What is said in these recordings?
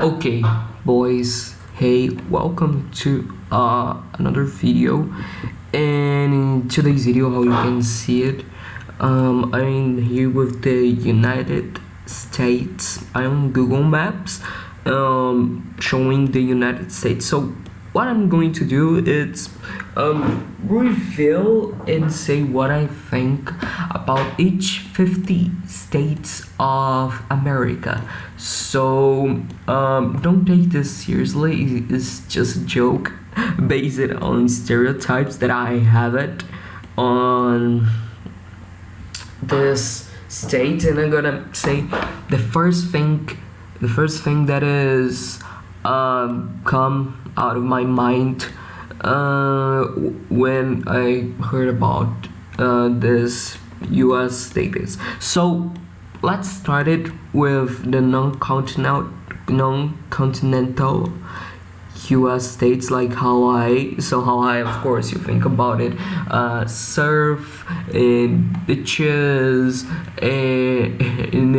Okay, boys, hey, welcome to another video. And in today's video, how you can see it, I'm here with the United States. I'm on Google Maps, showing the United States. So what I'm going to do is reveal and say what I think about each 50 states of America. So don't take this seriously. It's just a joke based on stereotypes that I have it on this state, and I'm gonna say the first thing that is come out of my mind when I heard about this U.S. status. So let's start it with the non-continental U.S. states like Hawaii. So Hawaii, of course, you think about it, surf and beaches, and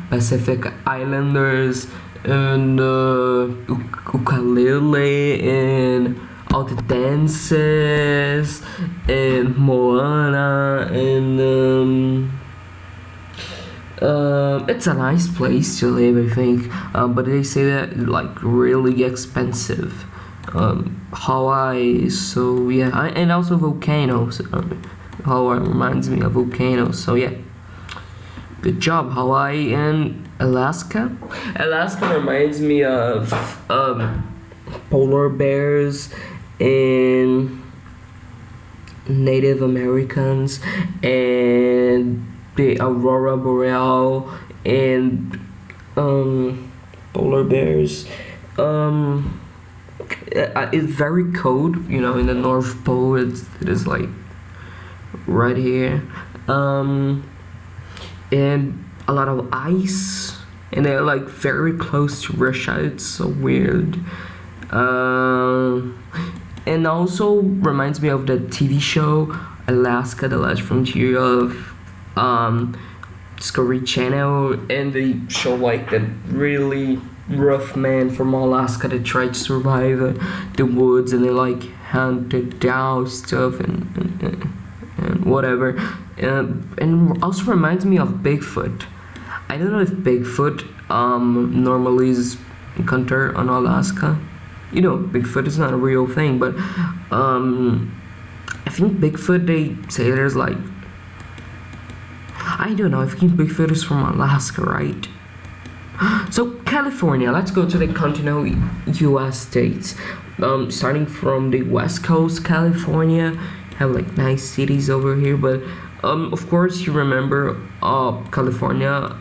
Pacific Islanders, and ukulele, and all the dances, and Moana, and it's a nice place to live, I think, but they say that like really expensive. Hawaii, so yeah, and also volcanoes. Hawaii reminds me of volcanoes, so yeah. Good job, Hawaii. And Alaska. Alaska reminds me of polar bears and Native Americans and the aurora boreal and polar bears. It's very cold, in the North Pole. It is like right here, and a lot of ice, and they're like very close to Russia. It's so weird. And also reminds me of the TV show Alaska, the Last Frontier of Discovery Channel, and they show like that really rough man from Alaska that tried to survive the woods, and they like hunted down stuff and whatever. And also reminds me of Bigfoot. I don't know if Bigfoot normally is encountered on Alaska. Bigfoot is not a real thing, but I think Bigfoot, they say there's like, I don't know, I think Bigfoot is from Alaska, right? So California, let's go to the continental U.S. states. Starting from the West Coast, California, have like nice cities over here, but of course you remember California,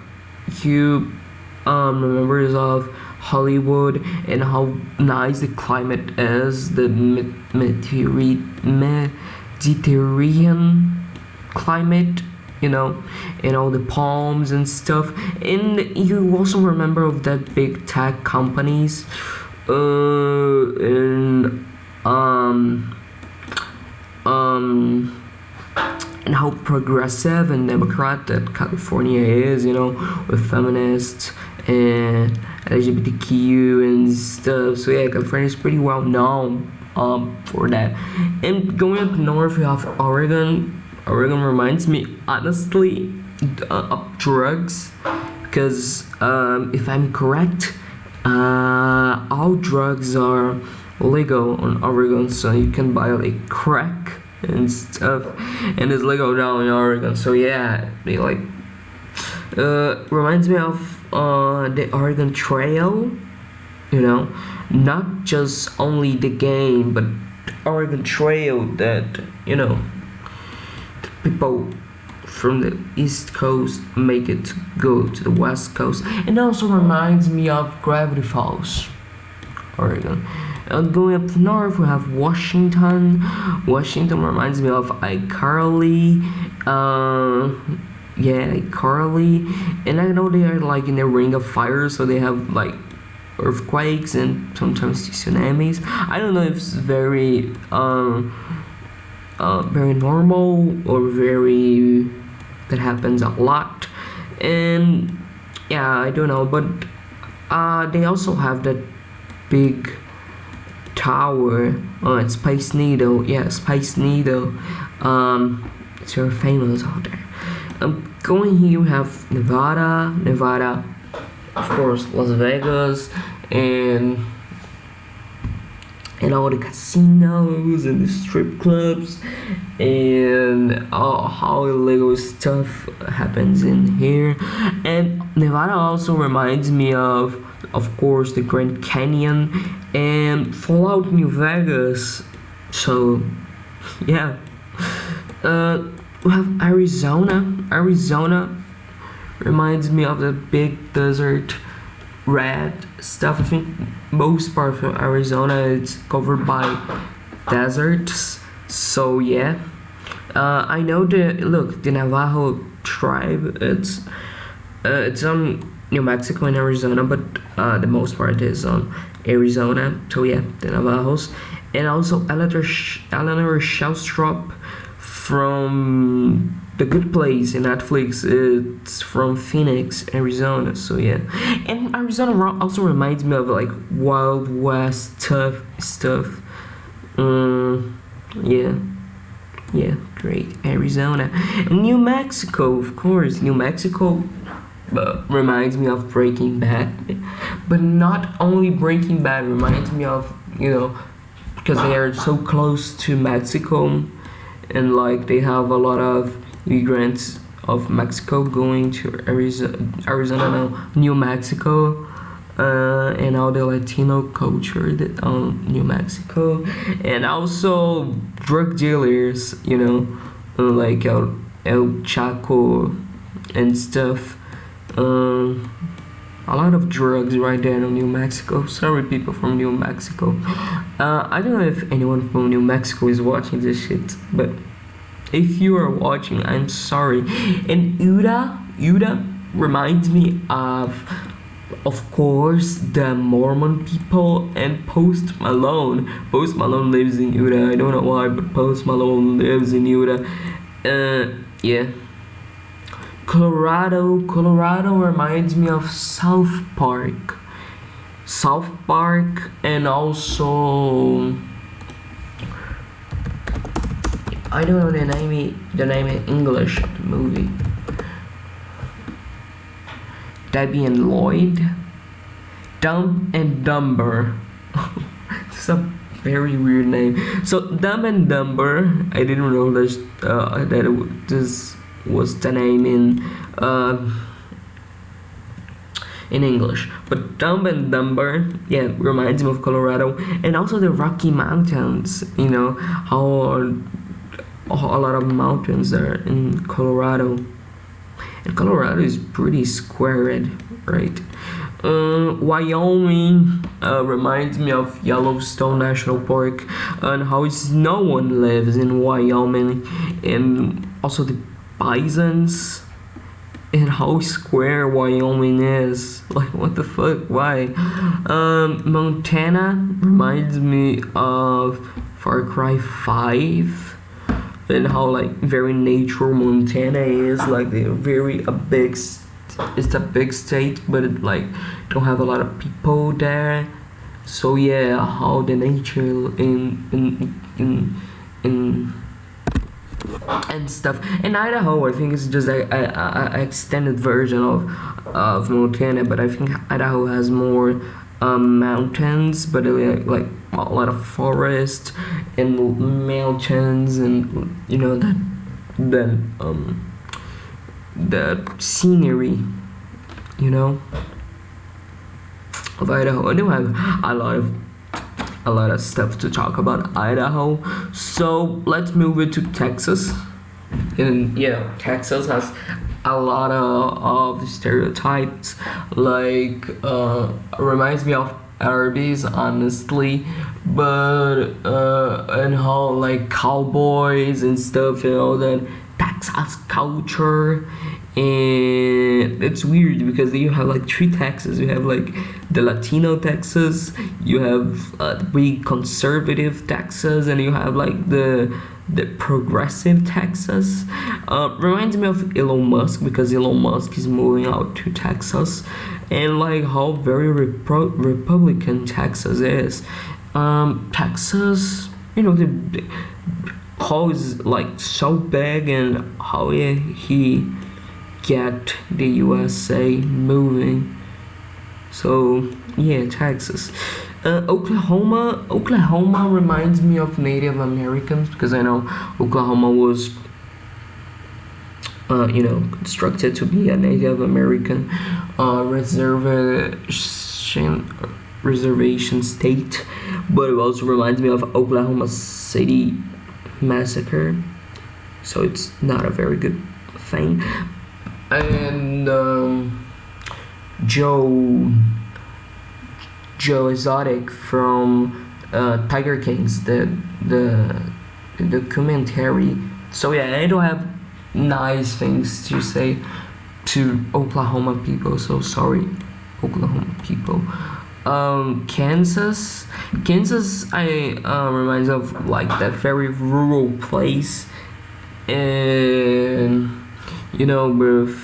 you remember of Hollywood and how nice the climate is, the Mediterranean climate, and all the palms and stuff. And you also remember of that big tech companies, and how progressive and democrat that California is, with feminists and LGBTQ and stuff. So yeah, California is pretty well known for that. And going up north, we have Oregon. Oregon reminds me, honestly, of drugs, because if I'm correct, all drugs are legal on Oregon, so you can buy like crack and stuff, and it's legal down in Oregon. So yeah, they like reminds me of the Oregon Trail, not just only the game, but the Oregon Trail that people from the East Coast make it to go to the West Coast. And also reminds me of Gravity Falls, Oregon. And going up north, we have Washington. Washington reminds me of iCarly. iCarly. And I know they are like in the Ring of Fire, so they have like earthquakes and sometimes tsunamis. I don't know if it's very normal or very that happens a lot. And yeah, I don't know, but They also have that big tower. It's Space Needle. Yeah, Space Needle. It's very famous out there. Going here, we have Nevada, of course, Las Vegas, and all the casinos and the strip clubs and how illegal stuff happens in here. And Nevada also reminds me of course, the Grand Canyon and Fallout New Vegas. So yeah. We have Arizona reminds me of the big desert red stuff. I think most part of Arizona is covered by deserts. So yeah, I know the Navajo tribe. It's on New Mexico and Arizona, but the most part is on Arizona. So yeah, the Navajos, and also Eleanor Shellstrop from The Good Place in Netflix. It's from Phoenix, Arizona. So yeah, and Arizona also reminds me of like Wild West stuff. Yeah, great. Arizona, New Mexico, of course. New Mexico reminds me of Breaking Bad, but not only Breaking Bad reminds me of, because they are so close to Mexico, and like they have a lot of immigrants of Mexico going to Arizona now, New Mexico, and all the Latino culture that New Mexico, and also drug dealers, like El Chaco and stuff. A lot of drugs right there in New Mexico. Sorry, people from New Mexico. I don't know if anyone from New Mexico is watching this shit, but if you are watching, I'm sorry. And Utah reminds me of course, the Mormon people and Post Malone. Post Malone lives in Utah. I don't know why, but Post Malone lives in Utah. Yeah. Colorado reminds me of South Park, and also I don't know the name in English of the movie. Debbie and Lloyd, Dumb and Dumber. It's a very weird name. So Dumb and Dumber, I didn't know this was the name in English, but Dumb and Dumber, yeah, reminds me of Colorado, and also the Rocky Mountains. How a lot of mountains are in Colorado, and Colorado is pretty squared, right? Wyoming reminds me of Yellowstone National Park, and how no one lives in Wyoming, and also the bisons, and how square Wyoming is. Like, what the fuck? Why? Montana reminds me of Far Cry 5, and how like very nature Montana is. Like they're it's a big state, but it like don't have a lot of people there. So yeah, how the nature in and stuff. In Idaho, I think it's just a extended version of Montana, but I think Idaho has more mountains, but like a lot of forest and mountains, and the scenery, of Idaho. I do have a lot of stuff to talk about Idaho. So let's move it to Texas. And yeah, Texas has a lot of stereotypes. Like reminds me of Arby's, honestly, but and how like cowboys and stuff, that Texas culture. And it's weird because you have like three Texas. You have like the Latino Texas, you have the big conservative Texas, and you have like the progressive Texas. Reminds me of Elon Musk, because Elon Musk is moving out to Texas, and like how very Republican Texas is. Texas, how is like so big, and how he get the USA moving. So yeah, Texas. Oklahoma reminds me of Native Americans, because I know Oklahoma was constructed to be a Native American reservation state, but it also reminds me of Oklahoma City massacre, so it's not a very good thing. And Joe Exotic from Tiger Kings, the documentary. So yeah, I don't have nice things to say to Oklahoma people, so sorry, Oklahoma people. Kansas, I reminds of like that very rural place, and with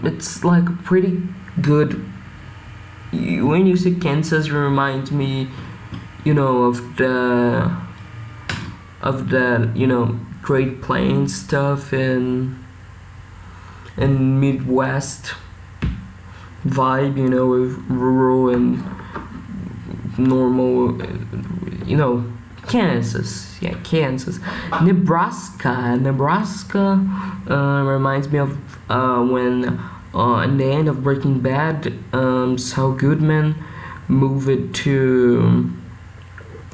it's like pretty good. When you say Kansas, it reminds me, of the Great Plains stuff and Midwest vibe, with rural and normal, Kansas. Nebraska reminds me of when in the end of Breaking Bad, Saul Goodman moved to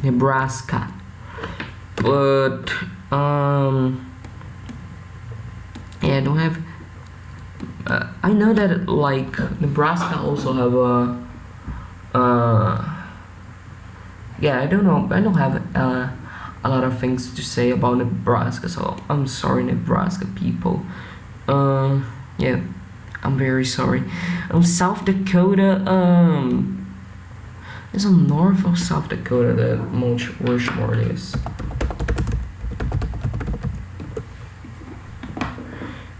Nebraska. But yeah, I don't have. I know that like Nebraska also have yeah, I don't know. I don't have a lot of things to say about Nebraska, so I'm sorry, Nebraska people. Yeah, I'm very sorry. South Dakota. It's on north of South Dakota that Mount Rushmore is.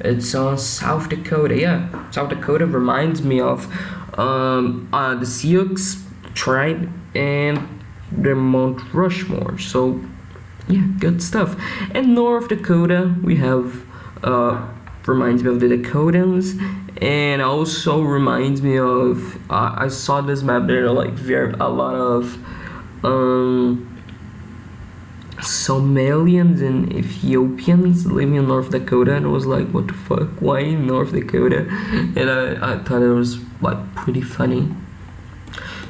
It's on South Dakota. Yeah, South Dakota reminds me of the Sioux tribe and the Mount Rushmore. So yeah, good stuff. And North Dakota, we have reminds me of the Dakotans, and also reminds me of I saw this map. There are like a lot of Somalians and Ethiopians living in North Dakota, and I was like, what the fuck, why in North Dakota? And I thought it was like pretty funny.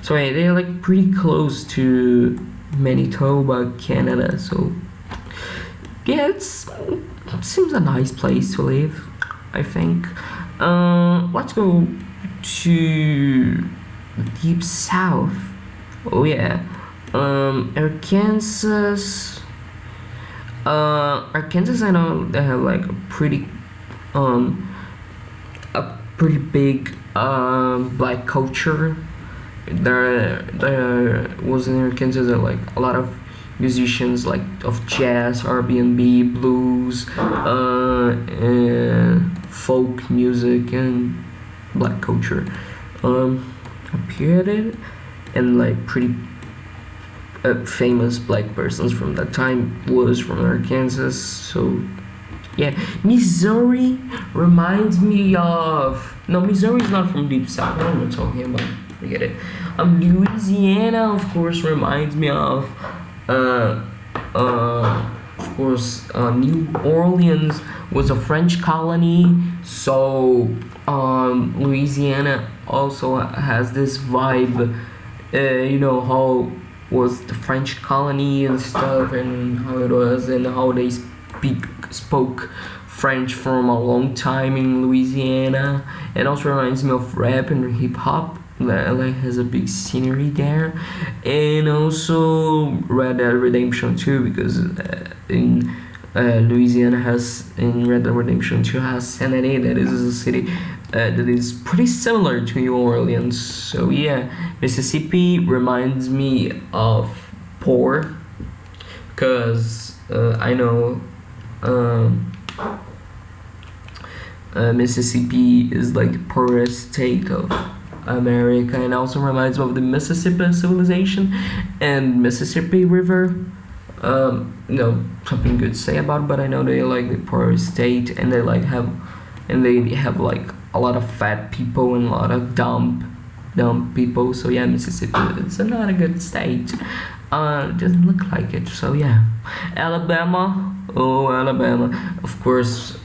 So yeah, they're like pretty close to Manitoba, Canada, so yeah, it seems a nice place to live, I think. Let's go to the Deep South. Oh yeah, Arkansas. Arkansas, I know they have like a pretty big black culture. There was in Arkansas like a lot of musicians like of jazz, R&B, blues, and folk music and black culture appeared, and like pretty famous black persons from that time was from Arkansas. So yeah, Missouri reminds me of Missouri is not from Deep South. What am I talking about? Forget it. Louisiana, of course, reminds me of New Orleans was a French colony, so Louisiana also has this vibe. How was the French colony and stuff, and how it was, and how they spoke French from a long time in Louisiana. And also reminds me of rap and hip hop. Like has a big scenery there, and also Red Dead Redemption 2, because in Louisiana in Red Dead Redemption 2 has Sanity, that is a city that is pretty similar to New Orleans. So yeah, Mississippi reminds me of poor, because I know Mississippi is like the poorest state of America, and also reminds me of the Mississippi civilization and Mississippi River. No, something good to say about it, but I know they like the poorest state, and they have like a lot of fat people and a lot of dumb people. So yeah, Mississippi, it's not a good state. It doesn't look like it. So yeah, Alabama. Oh, Alabama. Of course,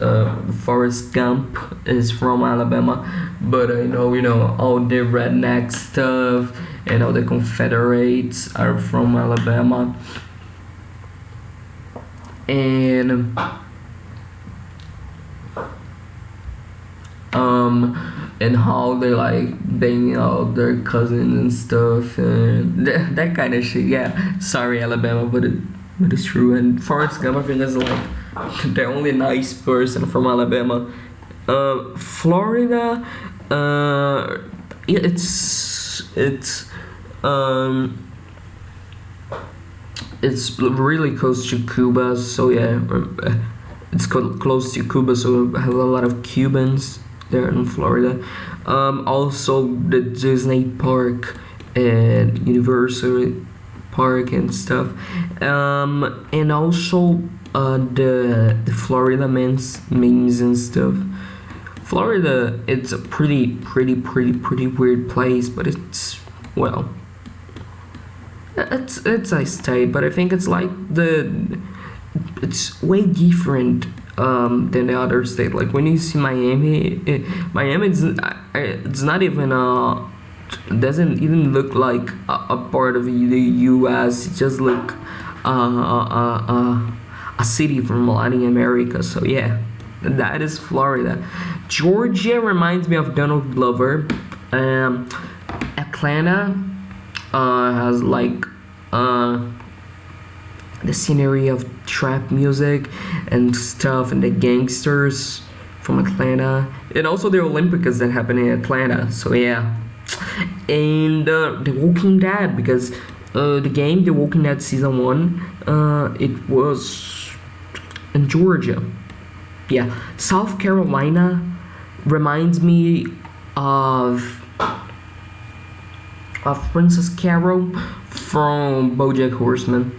Forrest Gump is from Alabama, but I know, all the redneck stuff and all the Confederates are from Alabama. And and how they like banging out their cousins and stuff, and that kind of shit. Yeah, sorry Alabama, but it's true. And Forrest Gump, I think, is like the only nice person from Alabama. Florida, yeah, it's really close to Cuba, so yeah, it's close to Cuba, so I have a lot of Cubans there in Florida. Also the Disney Park and Universal Park and stuff, and also the Florida memes and stuff. Florida, it's a pretty weird place, but it's, well, it's a state, but I think it's like it's way different than the other state. Like when you see Miami, Miami it's not even doesn't even look like a part of the U.S. It just look a city from Latin America. So yeah, that is Florida. Georgia reminds me of Donald Glover. Atlanta has like the scenery of trap music and stuff, and the gangsters from Atlanta, and also the Olympics that happen in Atlanta. So yeah, and The Walking Dead, because the game The Walking Dead season 1, it was in Georgia. Yeah, South Carolina reminds me of Princess Carol from BoJack Horseman.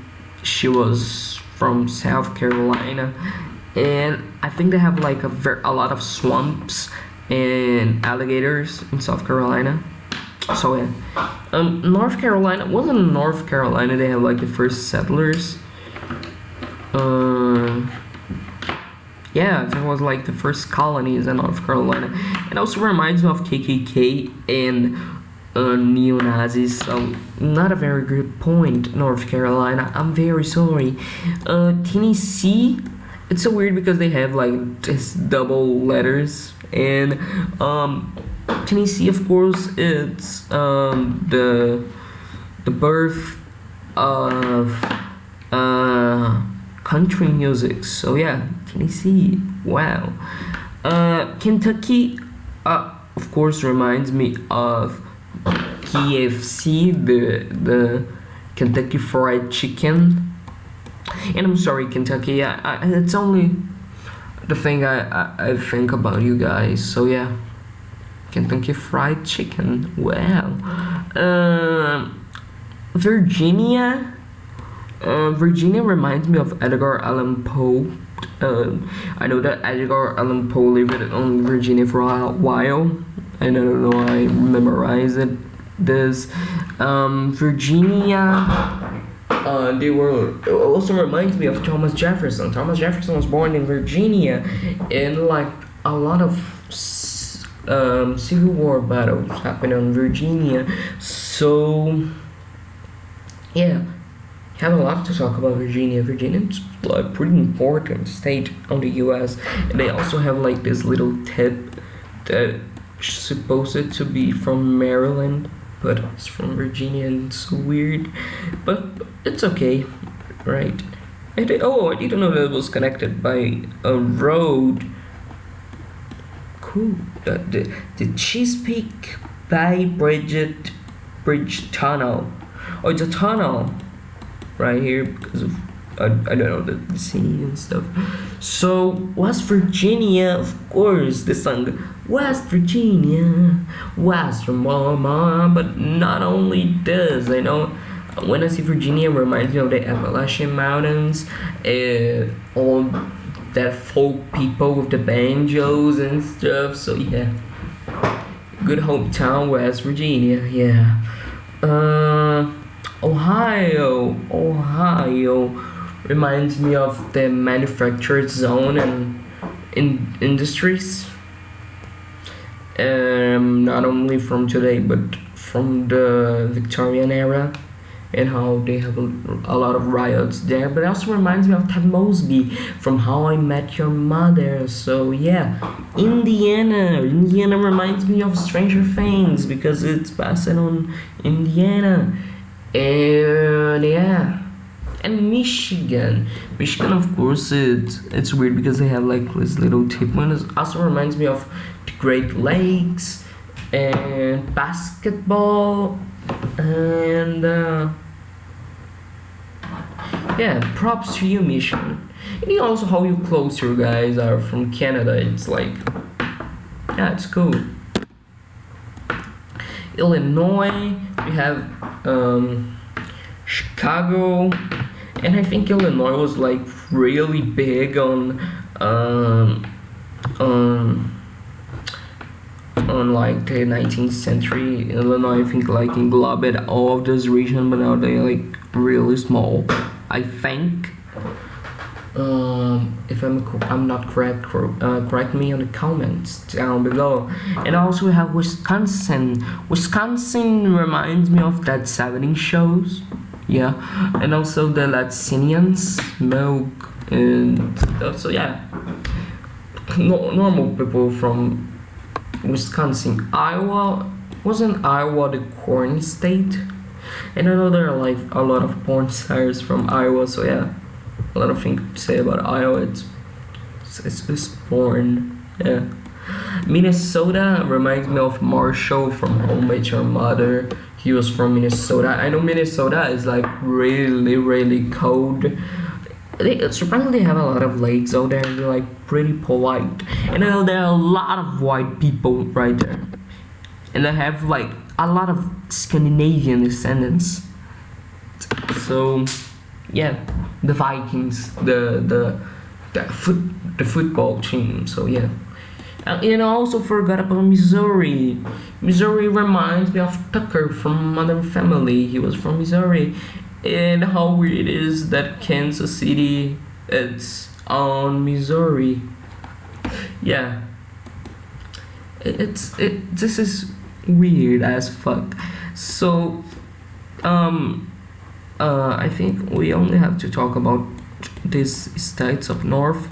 She was from South Carolina, and I think they have like a lot of swamps and alligators in South Carolina. So yeah, North Carolina, wasn't in North Carolina they have like the first settlers? Yeah, there was like the first colonies in North Carolina. It also reminds me of KKK and neo-Nazis. So not a very good point, North Carolina. I'm very sorry. Tennessee, it's so weird because they have like this double letters, and Tennessee, of course, it's the birth of country music. So yeah, Tennessee. Wow. Kentucky, of course, reminds me of KFC, the Kentucky Fried Chicken. And I'm sorry, Kentucky. It's only the thing I think about you guys. So yeah, Kentucky Fried Chicken. Wow. Virginia. Virginia reminds me of Edgar Allan Poe. I know that Edgar Allan Poe lived in Virginia for a while. I don't know, I memorized this. Virginia, it also reminds me of Thomas Jefferson. Thomas Jefferson was born in Virginia, and like a lot of Civil War battles happened in Virginia. So yeah, have a lot to talk about Virginia. Virginia's a pretty important state on the U.S. and they also have like this little tip that supposed to be from Maryland, but it's from Virginia, and it's so weird, but it's okay, right? I didn't know that it was connected by a road. Cool. The Chesapeake Bay Bridge Tunnel. Oh, it's a tunnel right here because of I don't know the city and stuff. So West Virginia, of course, the song West Virginia, West Mama. But not only this, I know when I see Virginia, it reminds me of the Appalachian Mountains, all that folk people with the banjos and stuff. So yeah, good hometown, West Virginia. Yeah. Ohio reminds me of the manufactured zone and in industries. Not only from today, but from the Victorian era, and how they have a lot of riots there. But it also reminds me of Ted Mosby from How I Met Your Mother. So yeah, Indiana reminds me of Stranger Things because it's based on Indiana. And yeah, and Michigan, of course, it's weird because they have like this little tip one. It also reminds me of the Great Lakes and basketball, and yeah, props to you, Michigan. And also how you close your guys are from Canada. It's like, yeah, it's cool. Illinois, we have Chicago, and I think Illinois was like really big on like the 19th century. Illinois, I think, like englobed all of this region, but now they like really small, I think. If I'm not correct, correct me in the comments down below. And also we have Wisconsin. Wisconsin reminds me of that 70s shows. Yeah, and also the Latinians, milk and stuff. So yeah, normal people from Wisconsin. Iowa, wasn't Iowa the corn state? And I know there are like a lot of porn stars from Iowa. So yeah, a lot of things to say about Iowa. It's just porn. Yeah. Minnesota reminds me of Marshall from How I Met Your Mother. He was from Minnesota. I know Minnesota is like really cold. They surprisingly have a lot of lakes out there, and they're like pretty polite. And I know there are a lot of white people right there, and they have like a lot of Scandinavian descendants. So yeah, the Vikings, the football team. So yeah. And I also forgot about Missouri. Missouri reminds me of Tucker from Modern Family. He was from Missouri. And how weird it is that Kansas City it's on Missouri. Yeah. This is weird as fuck. So I think we only have to talk about these states up north.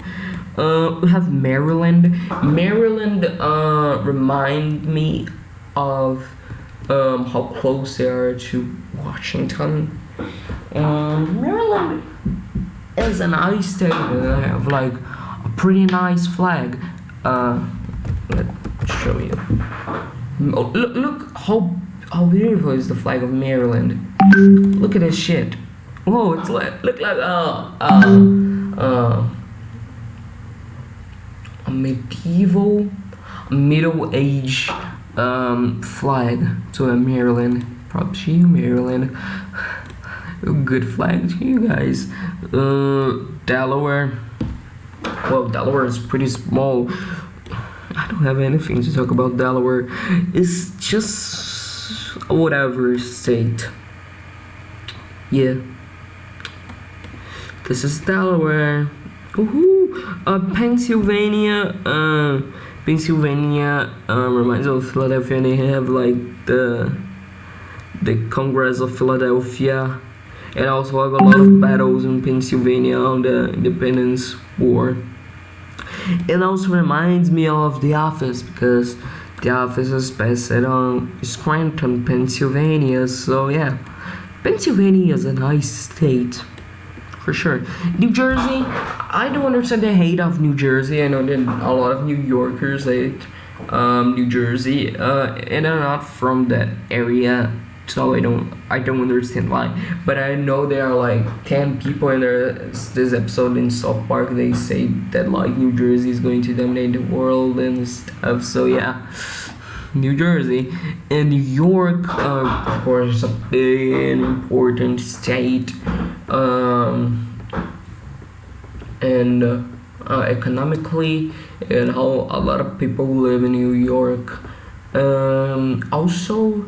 We have Maryland. Maryland remind me of how close they are to Washington. Maryland is a nice state, and they have like a pretty nice flag. Let's show you. Oh, look how beautiful is the flag of Maryland. Look at this shit. Whoa, it's like look like a middle age flag to a Maryland. Props to you, Maryland. Good flag to you guys. Delaware. Well, Delaware is pretty small. I don't have anything to talk about Delaware. It's just whatever state. Yeah. This is Delaware. Woohoo! Pennsylvania. Pennsylvania reminds me of Philadelphia. And they have like the Congress of Philadelphia, and also have a lot of battles in Pennsylvania on the Independence War. It also reminds me of The Office because The Office is based on Scranton, Pennsylvania. So yeah, Pennsylvania is a nice state. For sure. New Jersey, I don't understand the hate of New Jersey. I know that a lot of New Yorkers hate New Jersey, and I'm not from that area. so I don't understand why. But I know there are like 10 people in this episode in South Park. They say that like New Jersey is going to dominate the world and stuff. So yeah, New Jersey and New York, of course, is a big and important state, and economically, and how a lot of people live in New York. Also,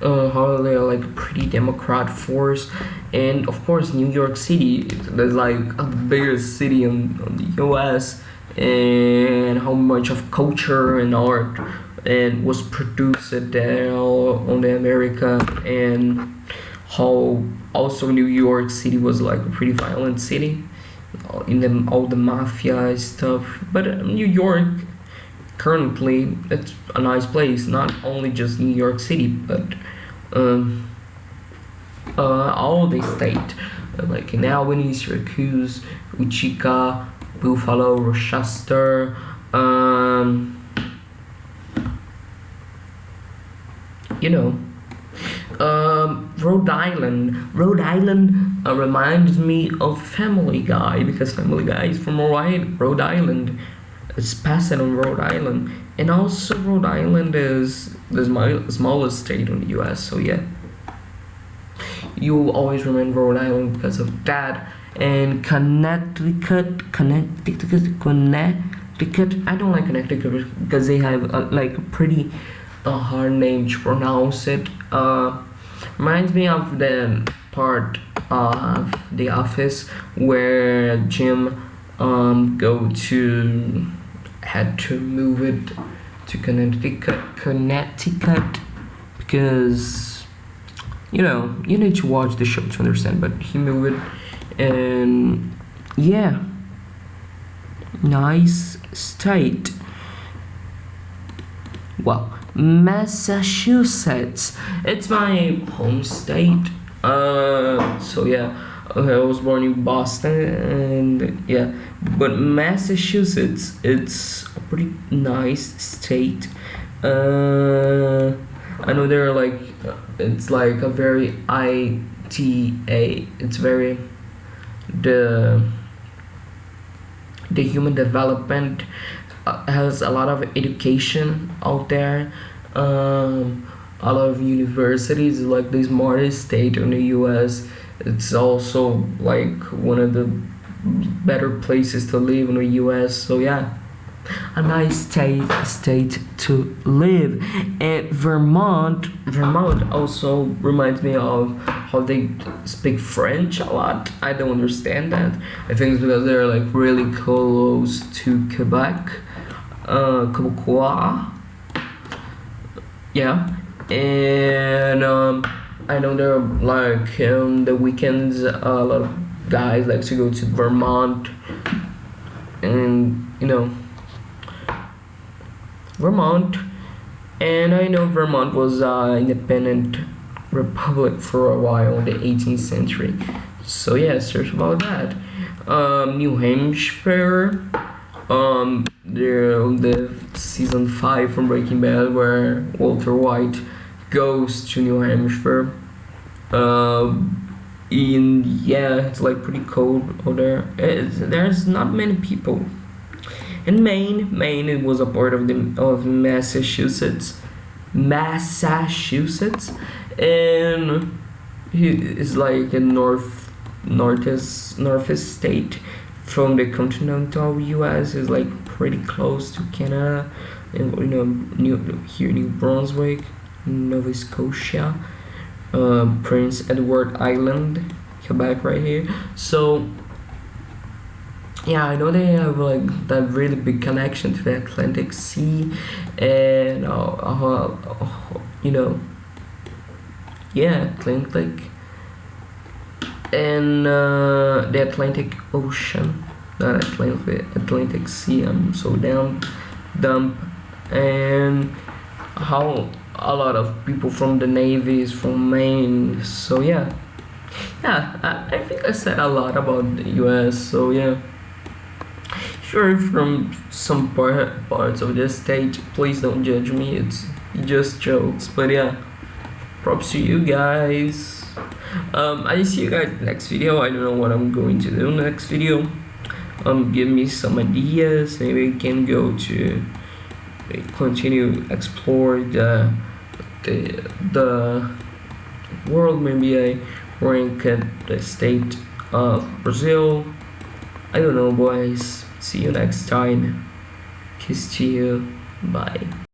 how they're like a pretty Democrat force, and of course New York City is like the biggest city in the U.S. and how much of culture and art and was produced there on the America, and how also New York City was like a pretty violent city in all the mafia stuff. But New York currently it's a nice place, not only just New York City, but all the state, like in Albany, Syracuse, Utica, Buffalo, Rochester, you know, Rhode Island. Rhode Island reminds me of Family Guy, because Family Guy is from Rhode Island. It's passed on Rhode Island, and also Rhode Island is the smallest state in the U.S. So yeah, you will always remember Rhode Island because of that. And Connecticut. I don't like Connecticut because they have like a pretty hard name to pronounce it. Reminds me of the part of The Office where Jim had to move it to Connecticut, because you need to watch the show to understand. But he moved it, and yeah, nice state. Well, Massachusetts, it's my home state. So yeah, I was born in Boston, and yeah, but Massachusetts, it's a pretty nice state. I know they're like, it's like a very ITA. It's very the human development has a lot of education out there. A lot of universities, like the smartest state in the U.S. It's also like one of the better places to live in the U.S. So yeah, a nice state to live. And Vermont also reminds me of how they speak French a lot. I don't understand that. I think it's because they're like really close to Quebec, Quebecois. Yeah, and I know there are like the weekends a lot of guys like to go to Vermont, and Vermont, and I know Vermont was independent republic for a while in the 18th century. So yeah, search about that. New Hampshire. The season 5 from Breaking Bad, where Walter White goes to New Hampshire. It's like pretty cold out there. There's not many people. In Maine, it was a part of Massachusetts, and it's like a northeast state from the continental U.S. Is like pretty close to Canada, and New Brunswick, Nova Scotia, Prince Edward Island, Quebec, right here. So yeah, I know they have like that really big connection to the Atlantic Sea, and Atlantic, and the Atlantic Ocean, not Atlantic Sea. I'm so dumb, and how a lot of people from the Navy is from Maine. So yeah, I think I said a lot about the U.S. So yeah, sure, from some parts of the state, please don't judge me. It's just jokes, but yeah. props to you guys. I see you guys next video. I don't know what I'm going to do next video. Give me some ideas. Maybe we can go to continue explore the world. Maybe I rank the state of Brazil. I don't know, boys. See you next time. Kiss to you. Bye.